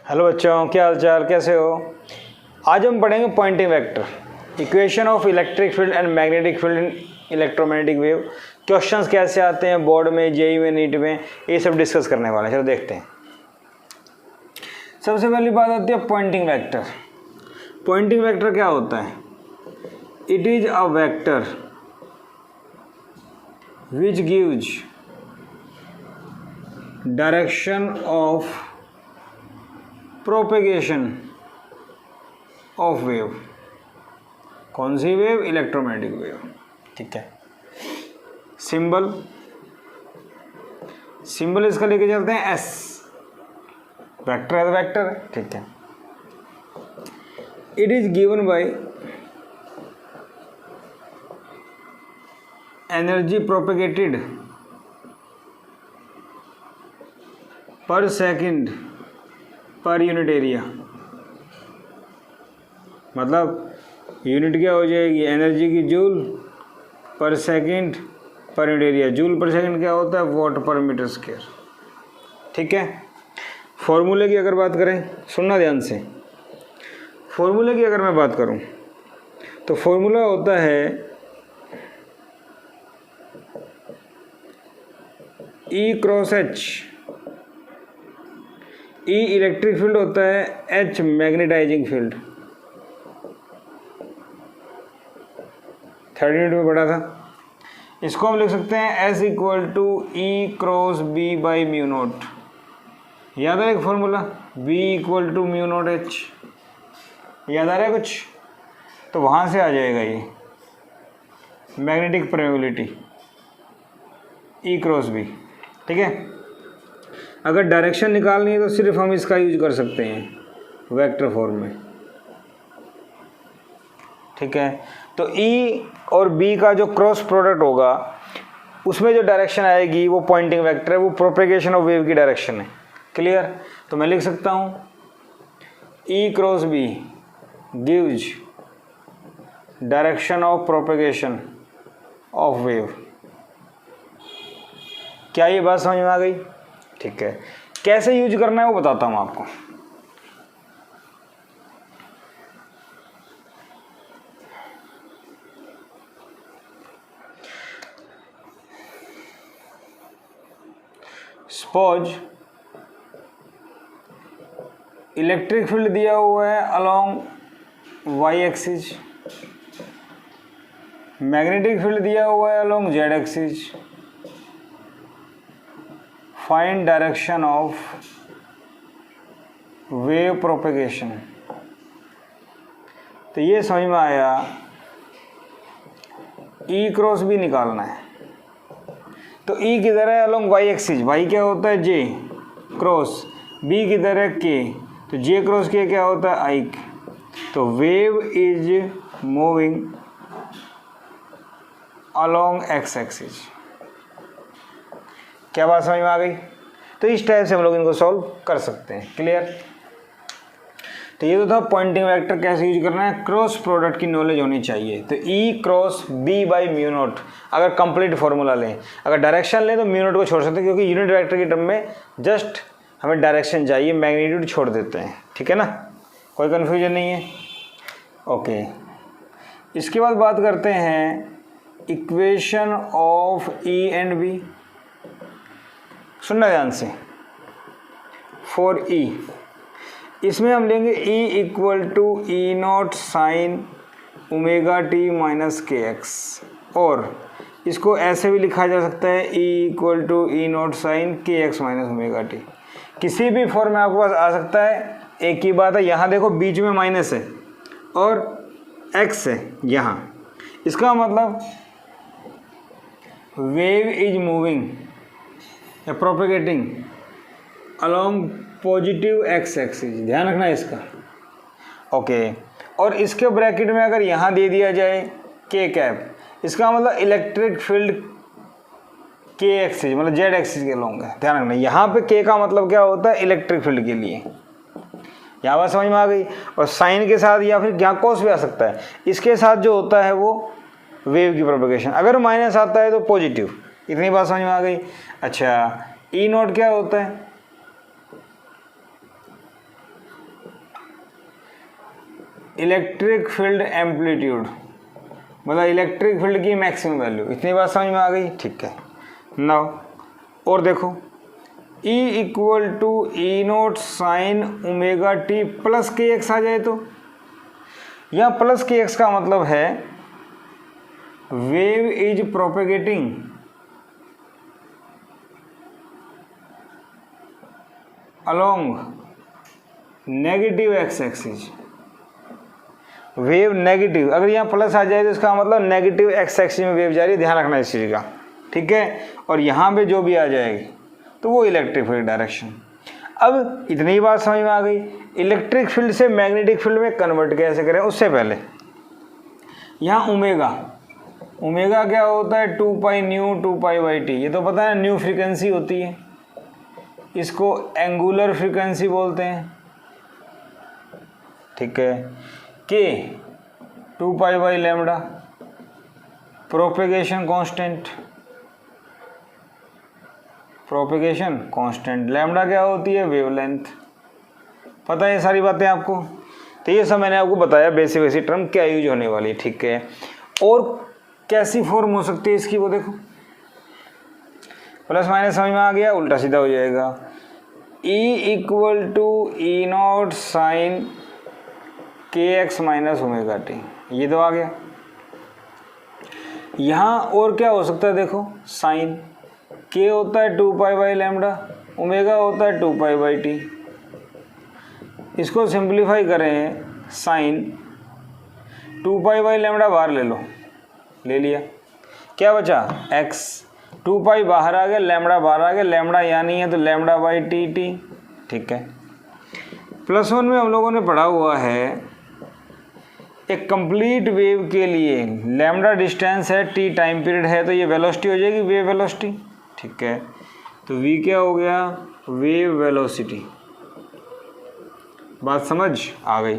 Hello बच्चों, क्या हाल चाल, कैसे हो। आज हम पढ़ेंगे Poynting vector, equation of electric field and magnetic field in electromagnetic wave. Questions कैसे आते हैं बोर्ड में, जेईई में, नीट में, ये सब डिस्कस करने वाले हैं। चलो देखते हैं। सबसे पहली बात आती है पॉइंटिंग वेक्टर। पॉइंटिंग वेक्टर क्या होता है? It is a vector which gives direction of propagation of wave. कौन सी वेव? Electromagnetic wave. ठीक है। सिंबल इसका लेके चलते हैं एस। वेक्टर है तो वेक्टर है। ठीक है। It is given by energy propagated पर सेकंड पर यूनिट एरिया। मतलब यूनिट क्या हो जाएगी एनर्जी की? जूल पर second per unit area. Joule पर सेकंड क्या होता है? वॉट पर मीटर स्क्वायर। ठीक है। फॉर्मूले की अगर बात करें, सुनना ध्यान से। फॉर्मूले की अगर मैं बात करूं तो फॉर्मूला होता है E cross H. E electric field होता है, H magnetising field. Third unit में पढ़ा था। इसको हम लिख सकते हैं S equal to E cross B by mu naught. याद आ रहा है formula? B equal to mu naught H. याद आ रहा है कुछ? तो वहाँ से आ जाएगा ये मैग्नेटिक परमेबिलिटी ई क्रॉस बी। ठीक है। अगर डायरेक्शन निकालनी है तो सिर्फ हम इसका यूज कर सकते हैं वेक्टर फॉर्म में। ठीक है। तो ई और बी का जो क्रॉस प्रोडक्ट होगा उसमें जो डायरेक्शन आएगी वो पॉइंटिंग वेक्टर है, वो प्रोपेगेशन ऑफ वेव की डायरेक्शन है। क्लियर? तो मैं लिख सकता हूँ E cross B gives direction of propagation of wave. क्या ये बात समझ में आ गई? ठीक है। कैसे यूज करना है वो बताता हूं आपको। सपोज इलेक्ट्रिक फील्ड दिया हुआ है along Y axis, magnetic field दिया हुआ है along Z axis. Find direction of wave propagation. तो ये समझ में आया। ई क्रॉस बी निकालना है तो ई किधर है? Along Y axis. वाई क्या होता है? जे क्रॉस बी किधर है? के। तो जे क्रॉस के क्या होता है? आई। तो wave is moving along x axis. क्या बात समझ में आ गई? तो इस टाइप से हम लोग इनको सॉल्व कर सकते हैं। क्लियर? तो ये तो था पॉइंटिंग वेक्टर कैसे यूज करना है। क्रॉस प्रोडक्ट की नॉलेज होनी चाहिए। तो E cross B by mu naught अगर कंप्लीट फॉर्मूला लें, अगर डायरेक्शन लें तो म्यू नोट को छोड़ सकते हैं क्योंकि यूनिट वेक्टर की टर्म में जस्ट हमें डायरेक्शन चाहिए, मैग्नीट्यूड छोड़ देते हैं। ठीक है ना? कोई कन्फ्यूजन नहीं है? ओके। इसके बाद बात करते हैं equation of E and B. सुनना ध्यान से। फॉर ई, इसमें हम लेंगे E equal to E naught sine omega T minus K X, और इसको ऐसे भी लिखा जा सकता है E equal to E naught sine के एक्स माइनस ओमेगा टी। किसी भी फॉर्म में आपके पास आ सकता है। एक ही बात है, यहाँ देखो बीच में माइनस है और एक्स है यहाँ। इसका मतलब वेव इज मूविंग या propagating along positive x axis. ध्यान रखना है इसका। ओके। और इसके ब्रैकेट में अगर यहाँ दे दिया जाए के कैप, इसका मतलब इलेक्ट्रिक फील्ड के एक्सिस मतलब जेड एक्सिस के अलोंग है। ध्यान रखना यहाँ पे के का मतलब क्या होता है? इलेक्ट्रिक फील्ड के लिए। यहाँ बात समझ में आ गई? और साइन के साथ या फिर यहाँ कोस भी आ सकता है। इसके साथ जो होता है वो वेव की प्रोपेगेशन। अगर माइनस आता है तो पॉजिटिव। इतनी बात समझ में आ गई? अच्छा, ई नोट क्या होता है? इलेक्ट्रिक फील्ड एम्पलीट्यूड, मतलब इलेक्ट्रिक फील्ड की मैक्सिमम वैल्यू। इतनी बात समझ में आ गई, ठीक है। नाउ और देखो, E equal to E naught sine omega t plus k x आ जाए तो, यहाँ प्लस के एक्स का मतलब है wave is propagating along negative x axis. Wave negative, अगर यहाँ प्लस आ जाए तो इसका मतलब नेगेटिव एक्स एक्सिस में वेव जा रही है, ध्यान रखना इस चीज़ का, ठीक है। और यहाँ पे जो भी आ जाएगी तो वो इलेक्ट्रिक फील्ड डायरेक्शन। अब इतनी बात समझ में आ गई, इलेक्ट्रिक फील्ड से मैग्नेटिक फील्ड में कन्वर्ट कैसे करें। उससे पहले यहाँ ओमेगा, ओमेगा क्या होता है, 2 pi nu 2 pi by T, ये तो पता है न्यू फ्रीक्वेंसी होती है, इसको एंगुलर फ्रीक्वेंसी बोलते हैं, ठीक है। के 2 pi by lambda, propagation constant, propagation constant, lambda क्या होती है, वेवलेंथ। पता है ये सारी बातें आपको, तो ये सब मैंने आपको बताया बेसिक बेसिक टर्म क्या यूज होने वाली है, ठीक है। और कैसी फॉर्म हो सकती है इसकी, वो देखो, प्लस माइनस समझ में आ गया, उल्टा सीधा हो जाएगा। E equal to E naught sine के एक्स माइनस ओमेगा टी, ये तो आ गया। यहाँ और क्या हो सकता है, देखो साइन, के होता है 2 पाई बाई लैम्डा, ओमेगा होता है 2 पाई बाई टी। इसको सिंप्लीफाई करें, साइन 2 पाई बाई लैम्डा बाहर ले लो, ले लिया, क्या बचा x, 2 पाई बाहर आ गया, लैम्डा बाहर आ गया, लैम्डा यहाँ नहीं है तो लैम्डा बाई टी टी, ठीक है। +1 में हम लोगों ने पढ़ा हुआ है एक कंप्लीट वेव के लिए लैम्डा डिस्टेंस है, टी टाइम पीरियड है, तो ये वेलोसिटी हो जाएगी, वेव वेलोसिटी, ठीक है। तो v क्या हो गया, वेव वेलोसिटी। बात समझ आ गई।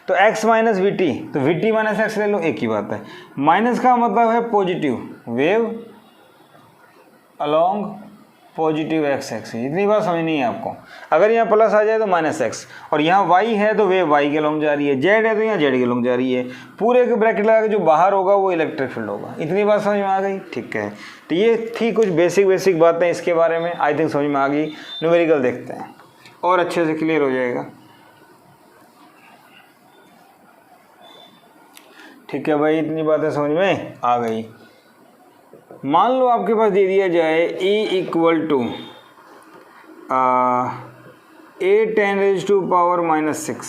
तो x माइनस वी टी, तो वी टी माइनस एक्स ले लो, एक ही बात है। माइनस का मतलब है positive, wave along positive x axis. इतनी बात समझनी है आपको। अगर यहाँ प्लस आ जाए तो माइनस एक्स, और यहाँ y है तो वेव y के लॉन्ग जा रही है, z है तो यहाँ z के लॉन्ग जा रही है। पूरे के ब्रैकेट लगा के जो बाहर होगा वो इलेक्ट्रिक फील्ड होगा। इतनी बात समझ में आ गई, ठीक है। तो ये थी कुछ बेसिक बातें इसके बारे में, आई थिंक समझ में आ गई। न्यूमेरिकल देखते हैं और अच्छे से क्लियर हो जाएगा, ठीक है भाई। इतनी बातें समझ में आ गई। मान लो आपके पास दे दिया जाए E equal to 8×10⁻⁻⁶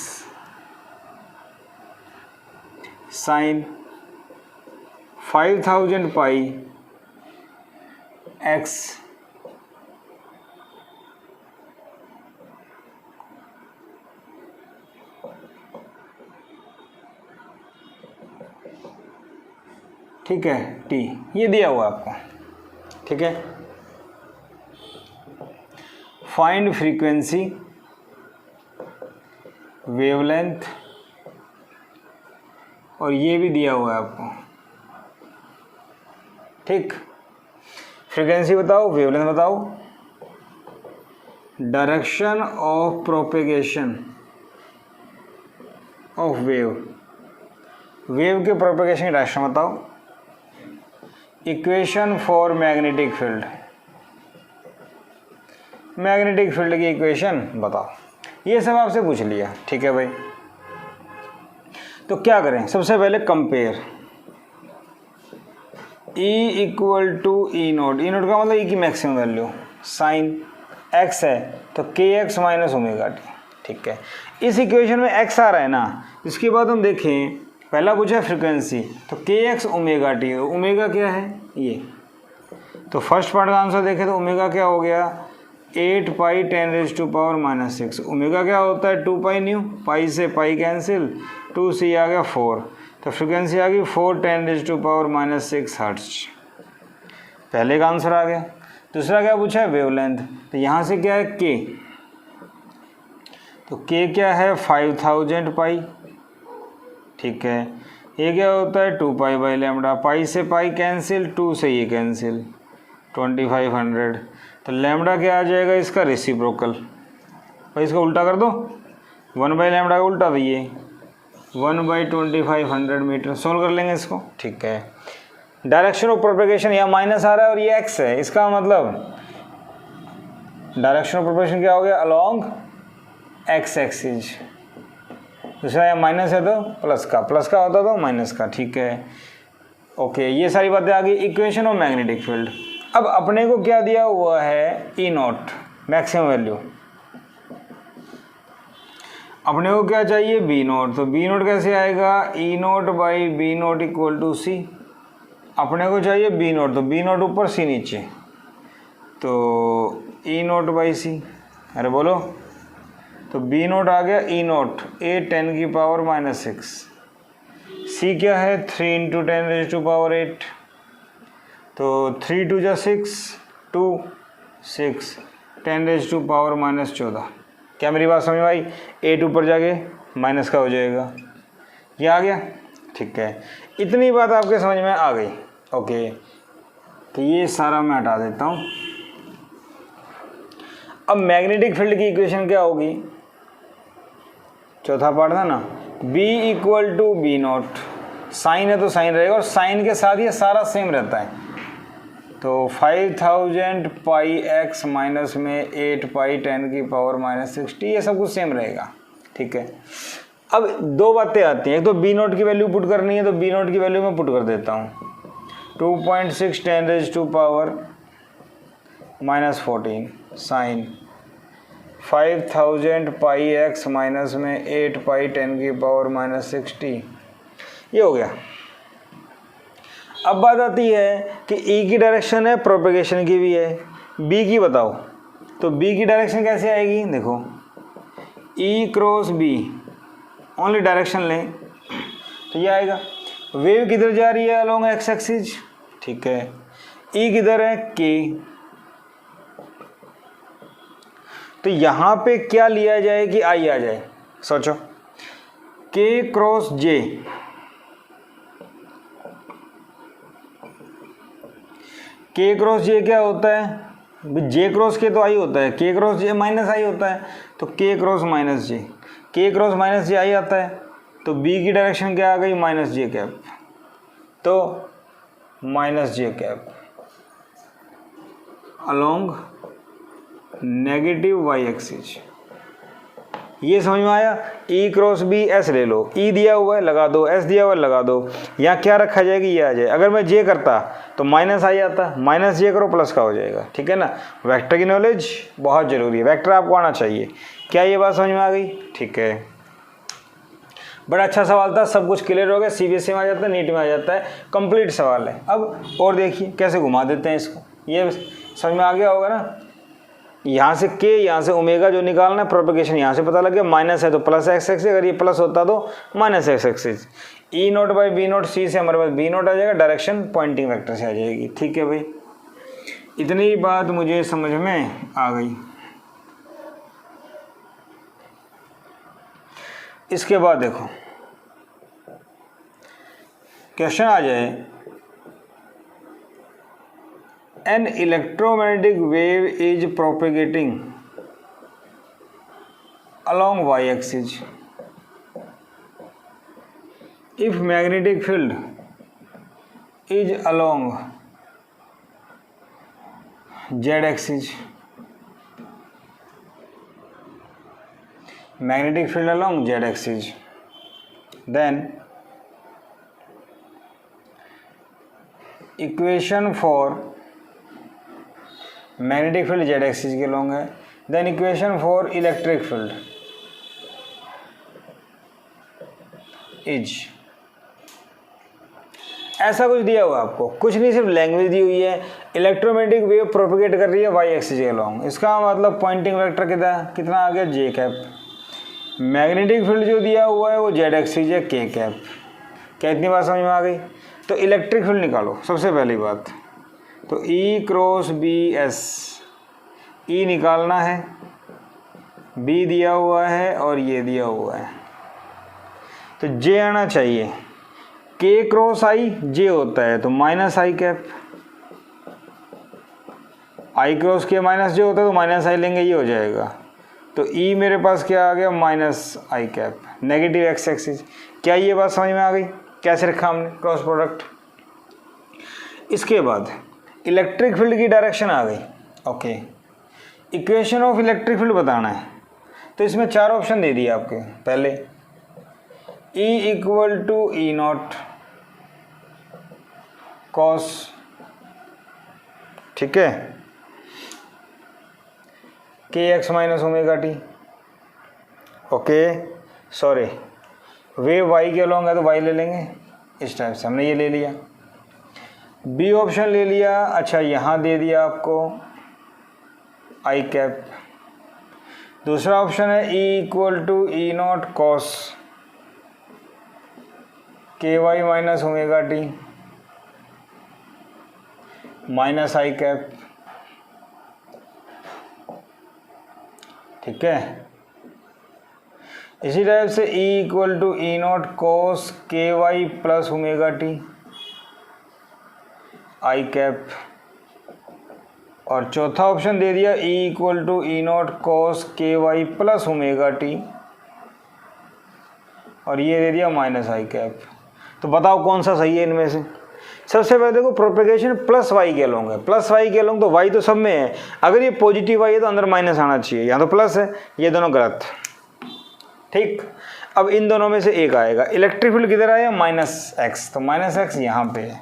sine 5000 pi x ठीक है, टी, ये दिया हुआ आपको, ठीक है। फाइंड फ्रीक्वेंसी, वेवलेंथ, और ये भी दिया हुआ है आपको, ठीक। फ्रीक्वेंसी बताओ, वेवलेंथ बताओ, direction of propagation of wave, wave के प्रोपेगेशन की डायरेक्शन बताओ, equation for magnetic field, magnetic field की इक्वेशन बताओ। ये सब आपसे पूछ लिया, ठीक है भाई। तो क्या करें, सबसे पहले compare, E equal to E naught, E naught का मतलब E की मैक्सिमम वैल्यू, साइन x है तो के एक्स माइनस ओमेगा टी, ठीक है। इस इक्वेशन में x आ रहा है ना, इसके बाद हम देखें, पहला पूछा फ्रीक्वेंसी, तो के एक्स ओमेगा टी, ओमेगा क्या है ये, तो फर्स्ट पार्ट का आंसर देखें तो ओमेगा क्या हो गया, 8 पाई 10⁻⁻⁶। ओमेगा क्या होता है, 2 पाई न्यू, पाई से पाई कैंसिल, 2 से आ गया 4, तो फ्रीक्वेंसी आ गई 4×10⁻⁻⁶ हर्ट्ज। पहले का आंसर आ गया। दूसरा क्या पूछा है, वेवलेंथ, तो यहाँ से क्या है के, तो के क्या है 5000 पाई, ठीक है। ये क्या होता है 2 पाई बाई लैम्डा, पाई से पाई कैंसिल, 2 से ये कैंसिल, 2500, तो लैम्डा क्या आ जाएगा इसका रेसिप्रोकल। भाई इसका उल्टा कर दो, 1 बाई लैम्डा का उल्टा, तो ये 1/2500 मीटर। सोल्व कर लेंगे इसको, ठीक है। डायरेक्शन ऑफ प्रोपेगेशन यहाँ माइनस आ रहा है और ये एक्स है, इसका मतलब डायरेक्शन ऑफ प्रोपेगेशन क्या हो गया, अलोंग एक्स एक्सिस। दूसरा यहाँ माइनस है तो प्लस का होता तो माइनस का, ठीक है। ओके, ये सारी बातें आ गई। Equation of magnetic field. अब अपने को क्या दिया हुआ है, ई नॉट मैक्सिमम वैल्यू। अपने को क्या चाहिए, बी नॉट। तो बी नॉट कैसे आएगा, E naught by B naught equal to c. अपने को चाहिए बी नॉट, तो बी नॉट ऊपर सी नीचे, तो ई नॉट बाई सी। अरे बोलो, तो बी नॉट आ गया ई नॉट 8 10 की पावर -6। सी क्या है, 3 इंटू 10 रेज टू पावर 8। तो 3 2 जा 6, 2 6 10 रेज टू पावर -14। क्या मेरी बात समझ में आई? 8 ऊपर जाके माइनस का हो जाएगा, ये आ गया, ठीक है। इतनी बात आपके समझ में आ गई, ओके। तो ये सारा मैं हटा देता हूँ। अब मैग्नेटिक फील्ड की इक्वेशन क्या होगी, चौथा पार्ट था ना, B equal to B naught. Sine है तो साइन रहेगा, और साइन के साथ ये सारा सेम रहता है। तो 5000 पाई एक्स माइनस में 8 पाई 10 की पावर -60, ये सब कुछ सेम रहेगा, ठीक है। अब दो बातें आती हैं, एक तो बी नॉट की वैल्यू पुट करनी है, तो बी नॉट की वैल्यू मैं पुट कर देता हूँ 2.6 10 raise to power -14 sine 5000 pi x minus में 8 पाई 10 की पावर -60, ये हो गया। अब बात आती है कि ई की डायरेक्शन है, प्रोपेगेशन की भी है, बी की बताओ। तो बी की डायरेक्शन कैसे आएगी, देखो ई क्रॉस बी, ओनली डायरेक्शन लें तो ये आएगा। वेव किधर जा रही है, अलोंग एक्स एक्सिस, ठीक है। ई किधर है, के। तो यहाँ पे क्या लिया जाए कि आई आ जाए, सोचो। के क्रॉस जे, के क्रॉस जे क्या होता है, जे क्रॉस के तो आई होता है, के क्रॉस जे माइनस आई होता है, तो के क्रॉस माइनस जे, के क्रॉस माइनस जे आई आता है। तो बी की डायरेक्शन क्या आ गई, माइनस जे कैप, तो minus j cap along negative y axis. ये समझ में आया। ई क्रॉस बी, एस ले लो, ई दिया हुआ है लगा दो, एस दिया हुआ है लगा दो। यहाँ क्या रखा जाएगी, ये आ जाए। अगर मैं जे करता तो माइनस आई आता, माइनस जे करो प्लस का हो जाएगा, ठीक है ना। वेक्टर की नॉलेज बहुत ज़रूरी है, वेक्टर आपको आना चाहिए। क्या ये बात समझ में आ गई, ठीक है। बड़ा अच्छा सवाल था, सब कुछ क्लियर हो गया। सीबीएसई में आ जाता है, नीट में आ जाता है, कंप्लीट सवाल है। अब और देखिए कैसे घुमा देते हैं इसको, ये समझ में आ गया होगा ना। यहाँ से के, यहाँ से ओमेगा जो निकालना है, प्रोपेगेशन यहाँ से पता लग गया। माइनस है तो प्लस एक्स एक्सिस, अगर ये प्लस होता तो minus x axis. E naught by B naught, c से हमारे पास बी नॉट आ जाएगा, डायरेक्शन पॉइंटिंग वेक्टर से आ जाएगी, ठीक है भाई। इतनी बात मुझे समझ में आ गई। इसके बाद देखो क्वेश्चन आ जाए, an electromagnetic wave is propagating along y-axis if magnetic field is along z-axis, magnetic field along z-axis, then equation for magnetic field z axis के लॉन्ग है, then equation for electric field is, ऐसा कुछ दिया हुआ आपको, कुछ नहीं, सिर्फ लैंग्वेज दी हुई है। इलेक्ट्रोमैग्नेटिक वेव प्रोपेगेट कर रही है वाई एक्सिस के लॉन्ग, इसका मतलब पॉइंटिंग वेक्टर कितना आ गया, जे कैप। मैग्नेटिक फील्ड जो दिया हुआ है वो जेड एक्सिस है, के कैप। क्या इतनी बात समझ में आ गई। तो इलेक्ट्रिक फील्ड निकालो सबसे पहली बात। तो ई क्रॉस बी एस, ई निकालना है, बी दिया हुआ है और ये दिया हुआ है, तो जे आना चाहिए। के क्रॉस आई जे होता है तो minus i cap, I cross के माइनस जे होता है तो माइनस आई लेंगे, ये हो जाएगा। तो ई मेरे पास क्या आ गया minus i cap, negative x axis. क्या ये बात समझ में आ गई कैसे रखा हमने क्रॉस प्रोडक्ट। इसके बाद इलेक्ट्रिक फील्ड की डायरेक्शन आ गई। Okay, equation of electric field बताना है, तो इसमें 4 ऑप्शन दे दिए आपके। पहले E equal to E naught cos, ठीक है, k x minus omega t. Okay sorry, wave y के अलॉन्ग है तो वाई ले लेंगे, इस टाइप से हमने ये ले लिया। बी ऑप्शन ले लिया। अच्छा, यहाँ दे दिया आपको आई कैप। दूसरा ऑप्शन है E equal to E naught cos k y minus omega T minus i cap, ठीक है। इसी टाइप से E equal to E naught cos k y plus omega t i cap. और चौथा option दे दिया E equal to E naught cos k y plus omega t, और ये दे दिया माइनस आई कैप। तो बताओ कौन सा सही है इनमें से। सबसे पहले देखो, प्रोपेगेशन प्लस वाई के अलोंग है, प्लस वाई के अलोंग तो वाई तो सब में है, अगर ये पॉजिटिव वाई है तो अंदर माइनस आना चाहिए, यहाँ तो प्लस है, ये दोनों गलत, ठीक। अब इन दोनों में से एक आएगा। इलेक्ट्रिक फील्ड किधर आया माइनस एक्स, तो माइनस एक्स यहाँ पे है,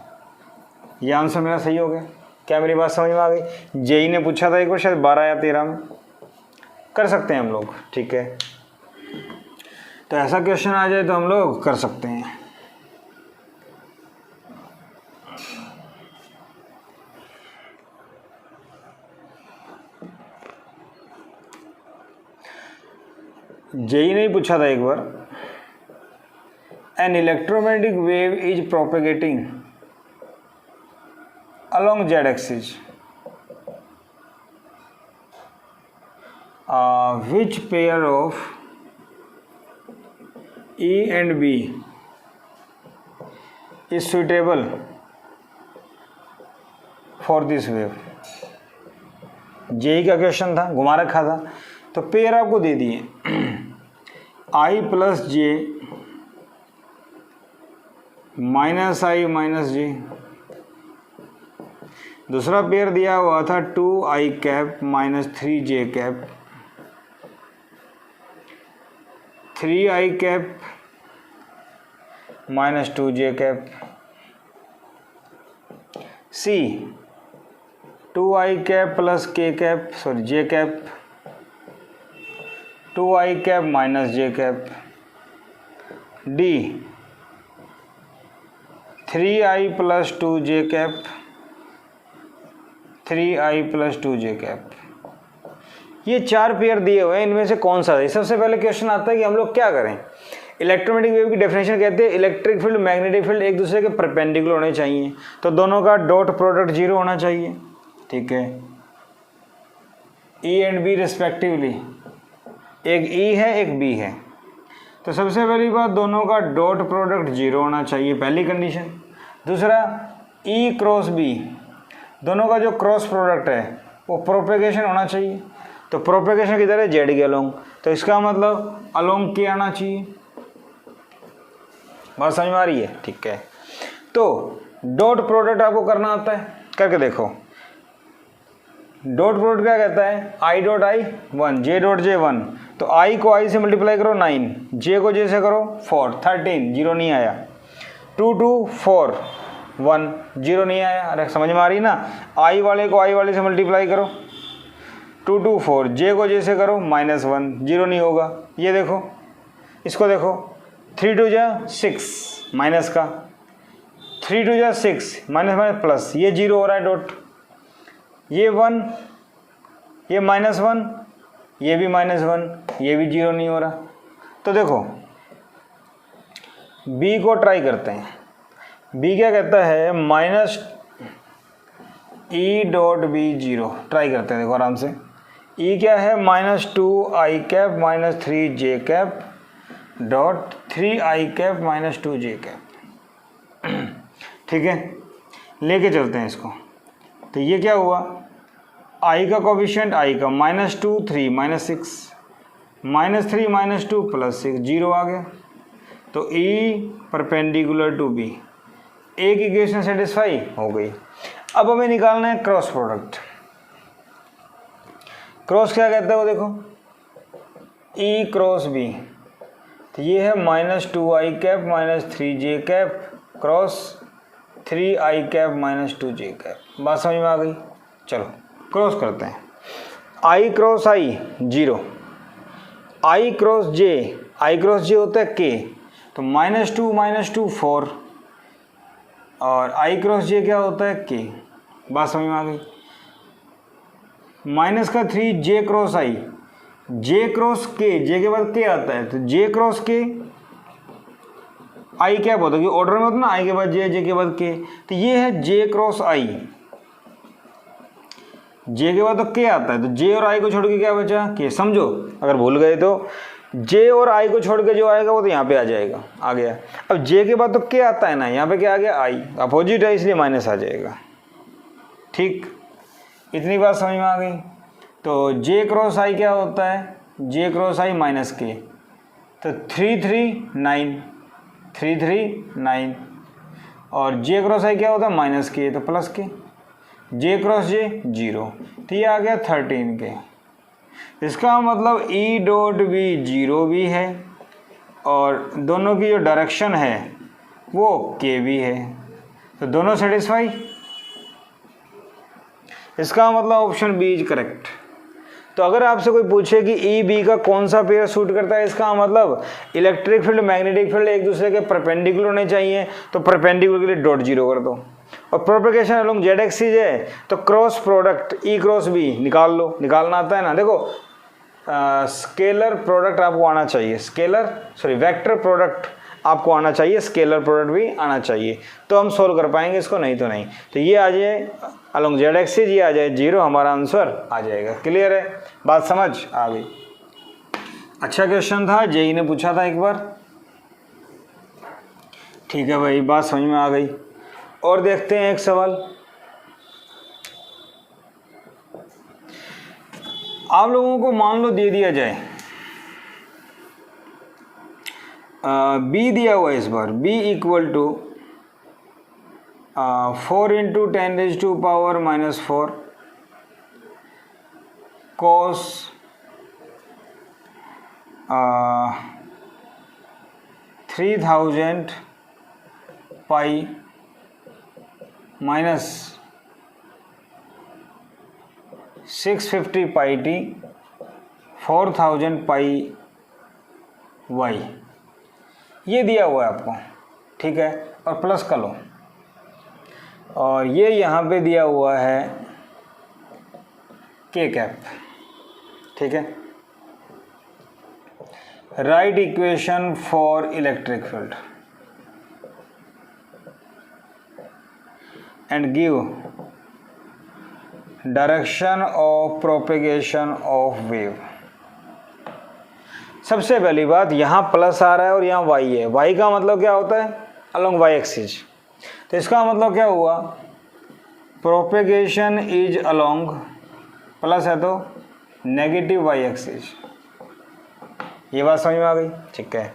ये आंसर मेरा सही हो गया। क्या मेरी बात समझ में आ गई। जेई ने पूछा था एक बार, शायद 12 या 13 में, कर सकते हैं हम लोग, ठीक है। तो ऐसा क्वेश्चन आ जाए तो हम लोग कर सकते हैं। जेई ने पूछा था एक बार, an electromagnetic wave is propagating along z axis, which pair of E and B is suitable for this wave। JEE का क्वेश्चन था, घुमा रखा था, तो पेयर आपको दे दिए I plus j minus i minus j. दूसरा पेयर दिया हुआ था 2i cap minus 3j cap, 3i cap minus 2j cap. C 2i cap plus k cap, sorry j cap, 2i cap minus j cap. D 3i plus 2j cap, 3i plus 2j cap. ये 4 pair दिए हुए हैं, इनमें से कौन सा है। सबसे पहले क्वेश्चन आता है कि हम लोग क्या करें। इलेक्ट्रोमैग्नेटिक वेव की डेफिनेशन कहते हैं इलेक्ट्रिक फील्ड मैग्नेटिक फील्ड एक दूसरे के परपेंडिकुलर होने चाहिए, तो दोनों का डॉट प्रोडक्ट 0 होना चाहिए, ठीक है। E एंड B रिस्पेक्टिवली, एक E है एक B है, तो सबसे पहली बात दोनों का डॉट प्रोडक्ट 0 होना चाहिए, पहली कंडीशन। दूसरा E क्रॉस B, दोनों का जो क्रॉस प्रोडक्ट है वो प्रोपेगेशन होना चाहिए, तो प्रोपेगेशन किधर है जेड के अलोंग, तो इसका मतलब अलोंग के आना चाहिए। बात समझ में आ रही है, ठीक है। तो डॉट प्रोडक्ट आपको करना आता है, करके देखो। डॉट प्रोडक्ट क्या कहता है, I dot I 1, J dot J 1, तो आई को आई से मल्टीप्लाई करो 9, जे को जे से करो 4, 13, 0 नहीं आया। 2 2 4 1, 0 नहीं आया। अरे समझ में आ रही ना, आई वाले को आई वाले से मल्टीप्लाई करो, 2 2 4, जे को जे से करो -1, 0 नहीं होगा। ये देखो, इसको देखो, 3 2 जा 6 माइनस का, 3 2 जा 6 माइनस माइनस प्लस, ये 0 हो रहा है डॉट, ये 1, ये -1, ये भी -1, ये भी 0 नहीं हो रहा। तो देखो बी को ट्राई करते हैं। बी क्या कहता है, minus E dot B 0, try करते हैं, देखो आराम से। ई क्या है, -2i cap minus 3j cap डॉट 3i cap minus 2j cap, ठीक है। लेके चलते हैं इसको, तो ये क्या हुआ, i का कोफिशिएंट, i का -2 3 -6, -3 -2 +6 0 आ गया। तो E परपेंडिकुलर टू बी, एक इक्वेशन सेटिस्फाई हो गई। अब हमें निकालना है क्रॉस प्रोडक्ट। क्रॉस क्या कहते हो देखो, E क्रॉस B, तो ये है -2i cap -3j cap cross 3i cap -2j cap. बात समझ में आ गई? चलो क्रॉस करते हैं। i cross i 0, i cross j होता है k, तो -2 4, और i क्रॉस j क्या होता है k। बात समझ में आ गई? -3 j cross i, j cross k, j के बाद k आता है, तो j क्रॉस k i क्या होता है, ऑर्डर में होता है ना, i के बाद j के बाद k, तो ये है j क्रॉस i, j के बाद तो k आता है, तो j और i को छोड़ के क्या बचा, k। समझो, अगर भूल गए तो j और i को छोड़ के जो आएगा वो तो यहाँ पे आ जाएगा, आ गया। अब j के बाद तो k आता है ना, यहाँ पे क्या आ गया, i, अपोजिट है इसलिए माइनस आ जाएगा। ठीक, इतनी बात समझ में आ गई। तो j क्रॉस i क्या होता है, j cross i minus k, तो 3 3 9, और j क्रॉस i क्या होता है -k, तो plus k, j cross j 0, तो ये आ गया 13k। इसका मतलब E डॉट बी 0 भी है, और दोनों की जो डायरेक्शन है वो k भी है, तो दोनों सेटिस्फाई। इसका मतलब ऑप्शन बी इज करेक्ट। तो अगर आपसे कोई पूछे कि ई बी का कौन सा पेयर सूट करता है, इसका मतलब इलेक्ट्रिक फील्ड मैग्नेटिक फील्ड एक दूसरे के परपेंडिकुलर होने चाहिए, तो परपेंडिकुलर के लिए डॉट 0 कर दो। और प्रोपेगेशन अलोंग जेड एक्सिस है, तो क्रॉस प्रोडक्ट ई क्रॉस बी निकाल लो, निकालना आता है ना। देखो स्केलर प्रोडक्ट आपको आना चाहिए, वेक्टर प्रोडक्ट आपको आना चाहिए, स्केलर प्रोडक्ट भी आना चाहिए, तो हम सोल्व कर पाएंगे इसको, नहीं तो नहीं। तो ये आ जाए अलोंग जेड एक्सिस, ये आ जाए 0, हमारा आंसर आ जाएगा। क्लियर है, बात समझ आ गई? अच्छा क्वेश्चन था, जेई ने पूछा था एक बार। ठीक है भाई, बात समझ में आ गई। और देखते हैं एक सवाल। आप लोगों को मान लो दे दिया जाए बी दिया हुआ है इस बार, b equal to 4 × 10⁻⁻⁴ cos 3000 pi minus 650 pi t 4000 pi y, ये दिया हुआ है आपको, ठीक है। और प्लस कर लो, और ये यहाँ पे दिया हुआ है के कैप, ठीक है। Right equation for electric field and give direction of propagation of wave. सबसे पहली बात, यहाँ प्लस आ रहा है और यहाँ वाई है, वाई का मतलब क्या होता है, अलोंग वाई एक्सिस, तो इसका मतलब क्या हुआ, प्रोपेगेशन इज अलोंग, प्लस है तो नेगेटिव वाई एक्सिस। ये बात समझ में आ गई, ठीक है।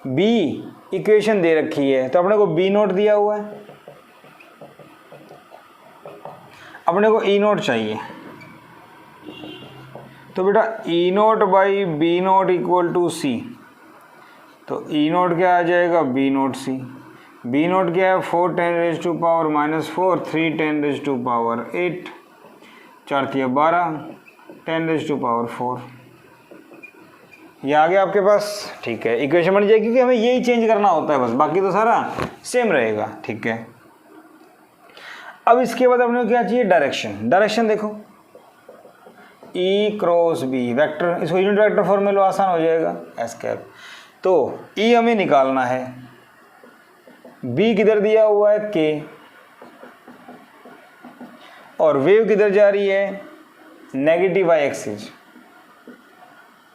बी इक्वेशन दे रखी है, तो अपने को बी नोट दिया हुआ है, अपने को ई नोट चाहिए, तो बेटा E naught by B naught equal to c, तो ई नोट क्या आ जाएगा, B naught c. B naught क्या है, 4 × 10⁻⁴, 3 × 10⁻8, 4 × 12, 10⁻⁴। ये आ गया आपके पास, ठीक है। इक्वेशन बन जाएगी, क्योंकि हमें यही चेंज करना होता है बस, बाकी तो सारा सेम रहेगा, ठीक है। अब इसके बाद अपने को क्या चाहिए, डायरेक्शन। डायरेक्शन देखो, ई क्रॉस बी वेक्टर, इसको यूनिट वेक्टर फॉर्म में लो, आसान हो जाएगा, एस कैप। तो ई हमें निकालना है, बी किधर दिया हुआ है, के, और वेव किधर जा रही है, negative y axis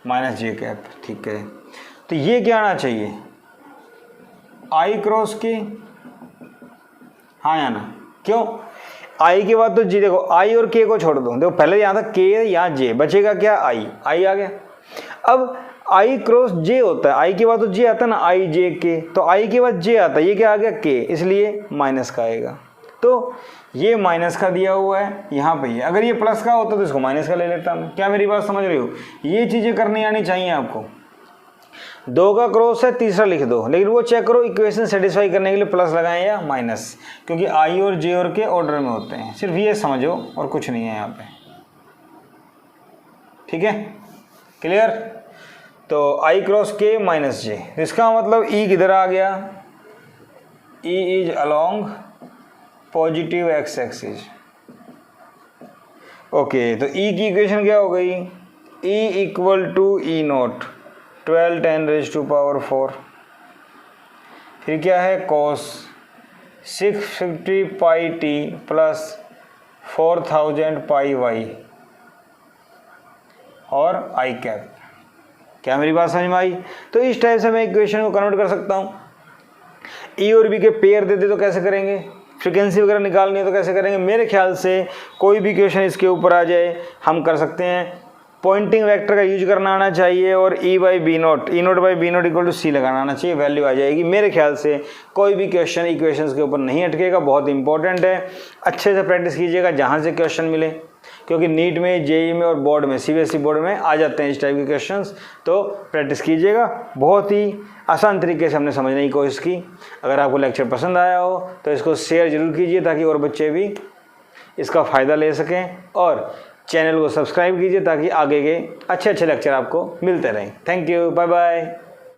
minus j cap, ठीक है। तो ये क्या आना चाहिए, आई क्रॉस के, हाँ या ना, क्यों, आई के बाद तो जी, देखो आई और के को छोड़ दो, देखो पहले यहाँ था के, यहाँ जे, बचेगा क्या, आई, आई आ गया। अब आई क्रॉस जे होता है, आई के बाद तो जे आता है ना, आई जे के, तो आई के बाद जे आता है, ये क्या आ गया के, इसलिए माइनस का आएगा। तो ये माइनस का दिया हुआ है यहाँ पे, ये अगर ये प्लस का होता तो इसको माइनस का ले लेता मैं। क्या मेरी बात समझ रहे हो? ये चीज़ें करनी आनी चाहिए आपको। 2 का क्रॉस है, तीसरा लिख दो, लेकिन वो चेक करो इक्वेशन सेटिस्फाई करने के लिए प्लस लगाएं या माइनस, क्योंकि आई और जे और के ऑर्डर में होते हैं। सिर्फ ये समझो और कुछ नहीं है यहाँ पे, ठीक है, क्लियर? तो आई क्रॉस के माइनस जे, इसका मतलब ई किधर आ गया, E is along positive x axis. Okay, तो ई की इक्वेशन क्या हो गई, E equal to E naught 12 10⁻⁴, फिर क्या है cos 650 pi t plus 4000 pi y और आई कैप। क्या मेरी बात समझ में आई? तो इस टाइप से मैं इक्वेशन को कन्वर्ट कर सकता हूँ। ई और बी के पेयर देते तो कैसे करेंगे, फ्रीक्वेंसी वगैरह निकालनी है तो कैसे करेंगे? मेरे ख्याल से कोई भी इक्वेशन इसके ऊपर आ जाए हम कर सकते हैं। पॉइंटिंग वेक्टर का यूज करना आना चाहिए और E by B naught, E naught by B naught equal to c लगाना आना चाहिए, वैल्यू आ जाएगी। मेरे ख्याल से कोई भी क्वेश्चन इक्वेशंस के ऊपर नहीं अटकेगा, बहुत इंपॉर्टेंट है। अच्छे से प्रैक्टिस कीजिएगा जहाँ से क्वेश्चन मिले, क्योंकि नीट में, जेई में और बोर्ड में, सीबीएसई बोर्ड में आ जाते हैं इस टाइप के क्वेश्चंस। तो प्रैक्टिस कीजिएगा, बहुत ही आसान तरीके से हमने समझने की कोशिश की। अगर आपको लेक्चर पसंद आया हो तो इसको शेयर जरूर कीजिए ताकि और बच्चे भी इसका फ़ायदा ले सकें, और चैनल को सब्सक्राइब कीजिए ताकि आगे के अच्छे अच्छे लेक्चर आपको मिलते रहें। Thank you, bye bye.